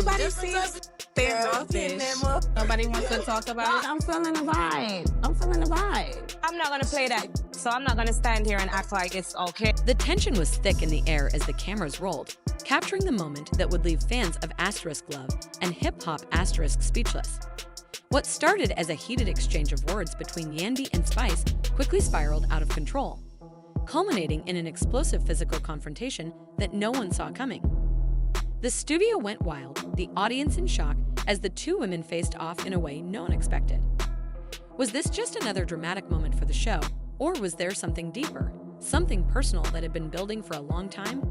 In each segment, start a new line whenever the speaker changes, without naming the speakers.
Everybody sees standoffish. Nobody wants to talk about it.
I'm feeling the vibe.
I'm not gonna play that, so I'm not gonna stand here and act like it's okay.
The tension was thick in the air as the cameras rolled, capturing the moment that would leave fans of *Love and hip-hop * speechless. What started as a heated exchange of words between Yandy and Spice quickly spiraled out of control, culminating in an explosive physical confrontation that no one saw coming. The studio went wild, the audience in shock, as the two women faced off in a way no one expected. Was this just another dramatic moment for the show, or was there something deeper, something personal that had been building for a long time?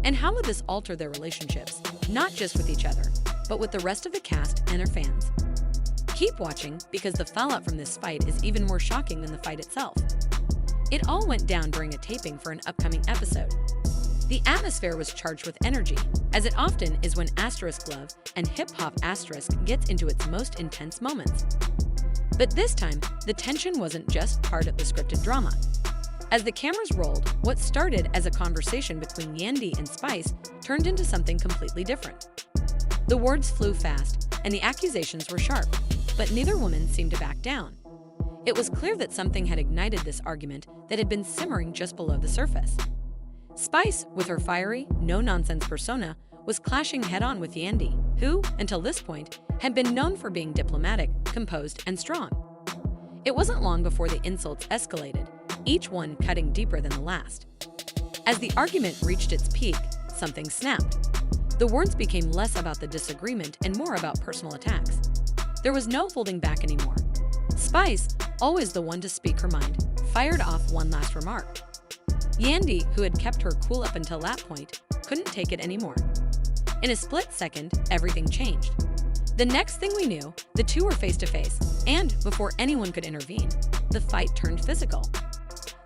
And how would this alter their relationships, not just with each other, but with the rest of the cast and their fans? Keep watching, because the fallout from this fight is even more shocking than the fight itself. It all went down during a taping for an upcoming episode. The atmosphere was charged with energy, as it often is when *Love and hip-hop * gets into its most intense moments. But this time, the tension wasn't just part of the scripted drama. As the cameras rolled, what started as a conversation between Yandy and Spice turned into something completely different. The words flew fast, and the accusations were sharp, but neither woman seemed to back down. It was clear that something had ignited this argument that had been simmering just below the surface. Spice, with her fiery, no-nonsense persona, was clashing head-on with Yandy, who, until this point, had been known for being diplomatic, composed, and strong. It wasn't long before the insults escalated, each one cutting deeper than the last. As the argument reached its peak, something snapped. The words became less about the disagreement and more about personal attacks. There was no holding back anymore. Spice, always the one to speak her mind, fired off one last remark. Yandy, who had kept her cool up until that point, couldn't take it anymore. In a split second, everything changed. The next thing we knew, the two were face to face, and before anyone could intervene, the fight turned physical.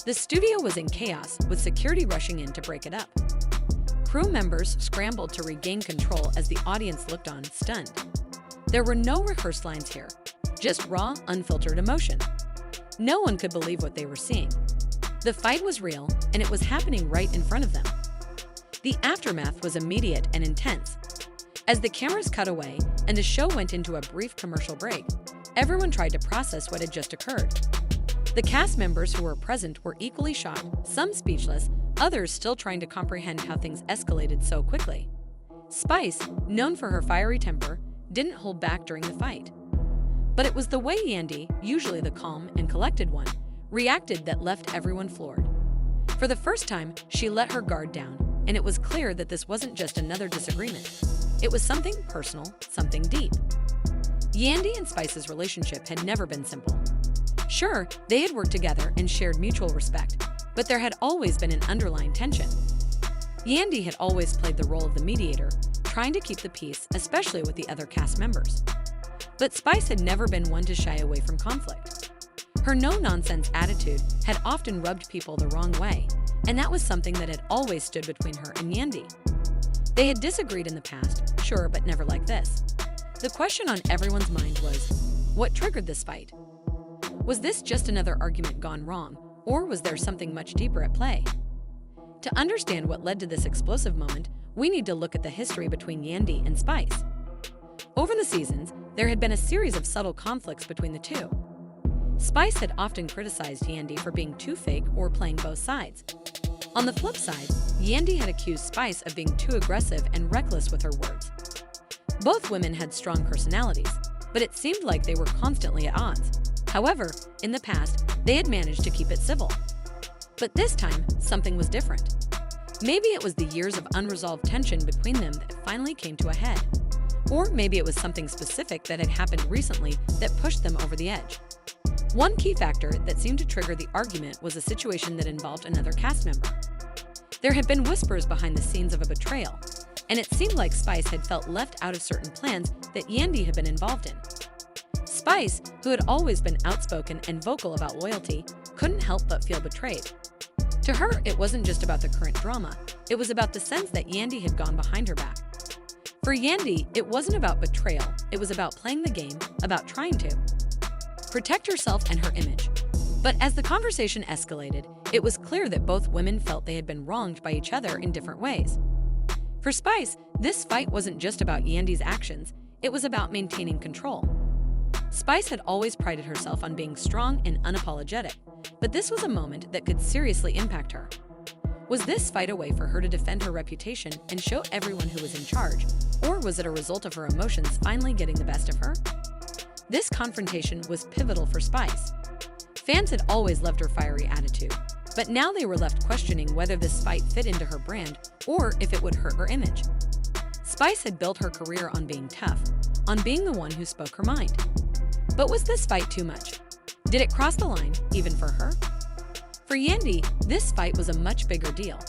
The studio was in chaos, with security rushing in to break it up. Crew members scrambled to regain control as the audience looked on, stunned. There were no rehearsed lines here, just raw, unfiltered emotion. No one could believe what they were seeing. The fight was real, and it was happening right in front of them. The aftermath was immediate and intense. As the cameras cut away and the show went into a brief commercial break, everyone tried to process what had just occurred. The cast members who were present were equally shocked, some speechless, others still trying to comprehend how things escalated so quickly. Spice, known for her fiery temper, didn't hold back during the fight. But it was the way Yandy, usually the calm and collected one, reacted that left everyone floored. For the first time, she let her guard down, and it was clear that this wasn't just another disagreement. It was something personal, something deep. Yandy and Spice's relationship had never been simple. Sure, they had worked together and shared mutual respect, but there had always been an underlying tension. Yandy had always played the role of the mediator, trying to keep the peace, especially with the other cast members. But Spice had never been one to shy away from conflict. Her no-nonsense attitude had often rubbed people the wrong way, and that was something that had always stood between her and Yandy. They had disagreed in the past, sure, but never like this. The question on everyone's mind was, what triggered this fight? Was this just another argument gone wrong, or was there something much deeper at play? To understand what led to this explosive moment, we need to look at the history between Yandy and Spice. Over the seasons, there had been a series of subtle conflicts between the two. Spice had often criticized Yandy for being too fake or playing both sides. On the flip side, Yandy had accused Spice of being too aggressive and reckless with her words. Both women had strong personalities, but it seemed like they were constantly at odds. However, in the past, they had managed to keep it civil. But this time, something was different. Maybe it was the years of unresolved tension between them that finally came to a head. Or maybe it was something specific that had happened recently that pushed them over the edge. One key factor that seemed to trigger the argument was a situation that involved another cast member. There had been whispers behind the scenes of a betrayal, and it seemed like Spice had felt left out of certain plans that Yandy had been involved in. Spice, who had always been outspoken and vocal about loyalty, couldn't help but feel betrayed. To her, it wasn't just about the current drama, it was about the sense that Yandy had gone behind her back. For Yandy, it wasn't about betrayal, it was about playing the game, about trying to protect herself and her image. But as the conversation escalated, it was clear that both women felt they had been wronged by each other in different ways. For Spice, this fight wasn't just about Yandy's actions, it was about maintaining control. Spice had always prided herself on being strong and unapologetic, but this was a moment that could seriously impact her. Was this fight a way for her to defend her reputation and show everyone who was in charge, or was it a result of her emotions finally getting the best of her? This confrontation was pivotal for Spice. Fans had always loved her fiery attitude, but now they were left questioning whether this fight fit into her brand or if it would hurt her image. Spice had built her career on being tough, on being the one who spoke her mind. But was this fight too much? Did it cross the line, even for her? For Yandy, this fight was a much bigger deal.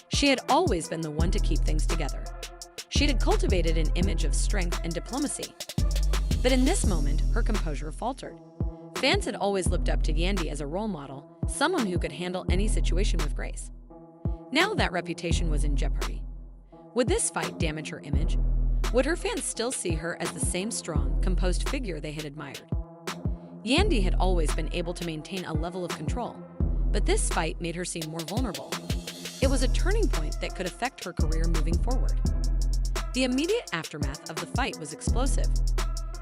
She had always been the one to keep things together. She had cultivated an image of strength and diplomacy. But in this moment, her composure faltered. Fans had always looked up to Yandy as a role model, someone who could handle any situation with grace. Now that reputation was in jeopardy. Would this fight damage her image? Would her fans still see her as the same strong, composed figure they had admired? Yandy had always been able to maintain a level of control, but this fight made her seem more vulnerable. It was a turning point that could affect her career moving forward. The immediate aftermath of the fight was explosive.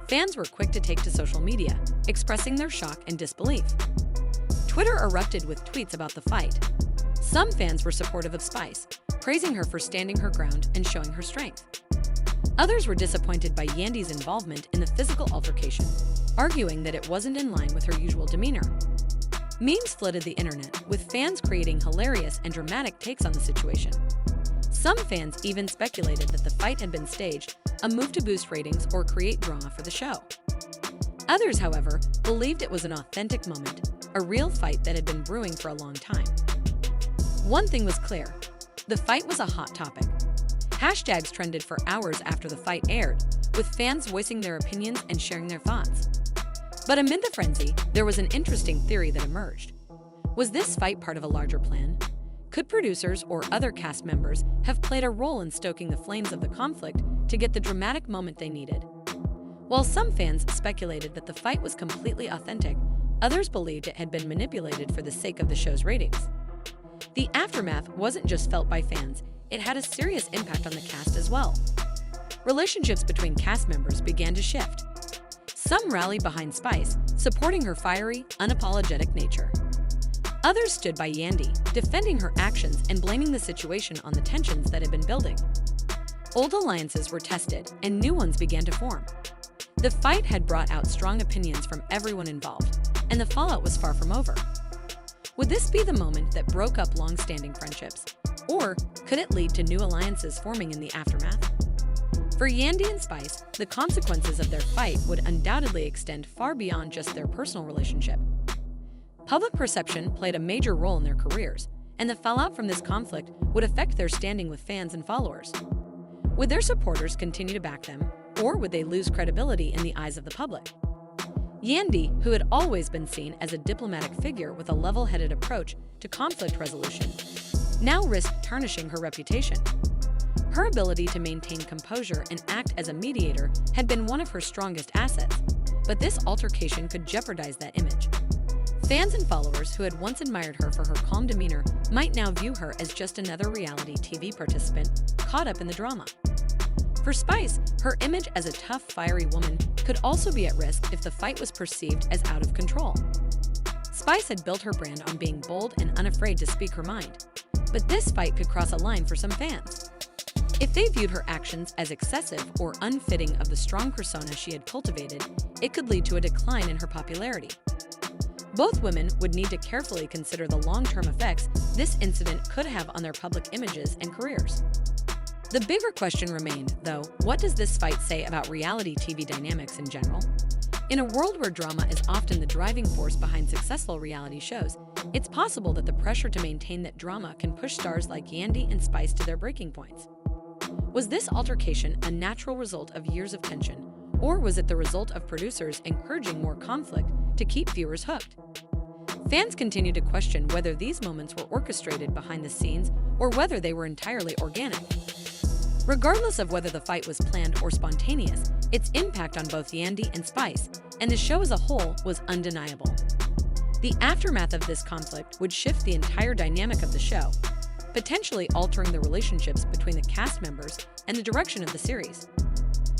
Fans were quick to take to social media, expressing their shock and disbelief. Twitter erupted with tweets about the fight. Some fans were supportive of Spice, praising her for standing her ground and showing her strength. Others were disappointed by Yandy's involvement in the physical altercation, arguing that it wasn't in line with her usual demeanor. Memes flooded the internet, with fans creating hilarious and dramatic takes on the situation. Some fans even speculated that the fight had been staged, a move to boost ratings or create drama for the show. Others, however, believed it was an authentic moment, a real fight that had been brewing for a long time. One thing was clear: the fight was a hot topic. Hashtags trended for hours after the fight aired, with fans voicing their opinions and sharing their thoughts. But amid the frenzy, there was an interesting theory that emerged. Was this fight part of a larger plan? Could producers or other cast members have played a role in stoking the flames of the conflict to get the dramatic moment they needed? While some fans speculated that the fight was completely authentic, others believed it had been manipulated for the sake of the show's ratings. The aftermath wasn't just felt by fans, it had a serious impact on the cast as well. Relationships between cast members began to shift. Some rallied behind Spice, supporting her fiery, unapologetic nature. Others stood by Yandy, defending her actions and blaming the situation on the tensions that had been building. Old alliances were tested, and new ones began to form. The fight had brought out strong opinions from everyone involved, and the fallout was far from over. Would this be the moment that broke up long-standing friendships? Or could it lead to new alliances forming in the aftermath? For Yandy and Spice, the consequences of their fight would undoubtedly extend far beyond just their personal relationship. Public perception played a major role in their careers, and the fallout from this conflict would affect their standing with fans and followers. Would their supporters continue to back them, or would they lose credibility in the eyes of the public? Yandy, who had always been seen as a diplomatic figure with a level-headed approach to conflict resolution, now risked tarnishing her reputation. Her ability to maintain composure and act as a mediator had been one of her strongest assets, but this altercation could jeopardize that image. Fans and followers who had once admired her for her calm demeanor might now view her as just another reality TV participant caught up in the drama. For Spice, her image as a tough, fiery woman could also be at risk if the fight was perceived as out of control. Spice had built her brand on being bold and unafraid to speak her mind, but this fight could cross a line for some fans. If they viewed her actions as excessive or unfitting of the strong persona she had cultivated, it could lead to a decline in her popularity. Both women would need to carefully consider the long-term effects this incident could have on their public images and careers. The bigger question remained, though: what does this fight say about reality TV dynamics in general? In a world where drama is often the driving force behind successful reality shows, it's possible that the pressure to maintain that drama can push stars like Yandy and Spice to their breaking points. Was this altercation a natural result of years of tension, or was it the result of producers encouraging more conflict to keep viewers hooked? Fans continue to question whether these moments were orchestrated behind the scenes or whether they were entirely organic. Regardless of whether the fight was planned or spontaneous, its impact on both Yandy and Spice, and the show as a whole, was undeniable. The aftermath of this conflict would shift the entire dynamic of the show, potentially altering the relationships between the cast members and the direction of the series.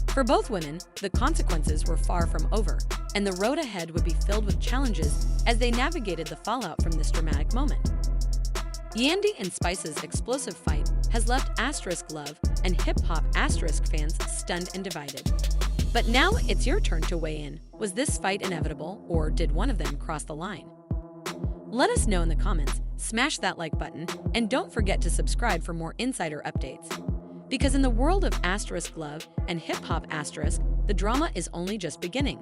For both women, the consequences were far from over, and the road ahead would be filled with challenges as they navigated the fallout from this dramatic moment. Yandy and Spice's explosive fight has left Love and hip-hop fans stunned and divided. But now it's your turn to weigh in. Was this fight inevitable, or did one of them cross the line? Let us know in the comments, smash that like button, and don't forget to subscribe for more insider updates. Because in the world of Love and hip-hop the drama is only just beginning.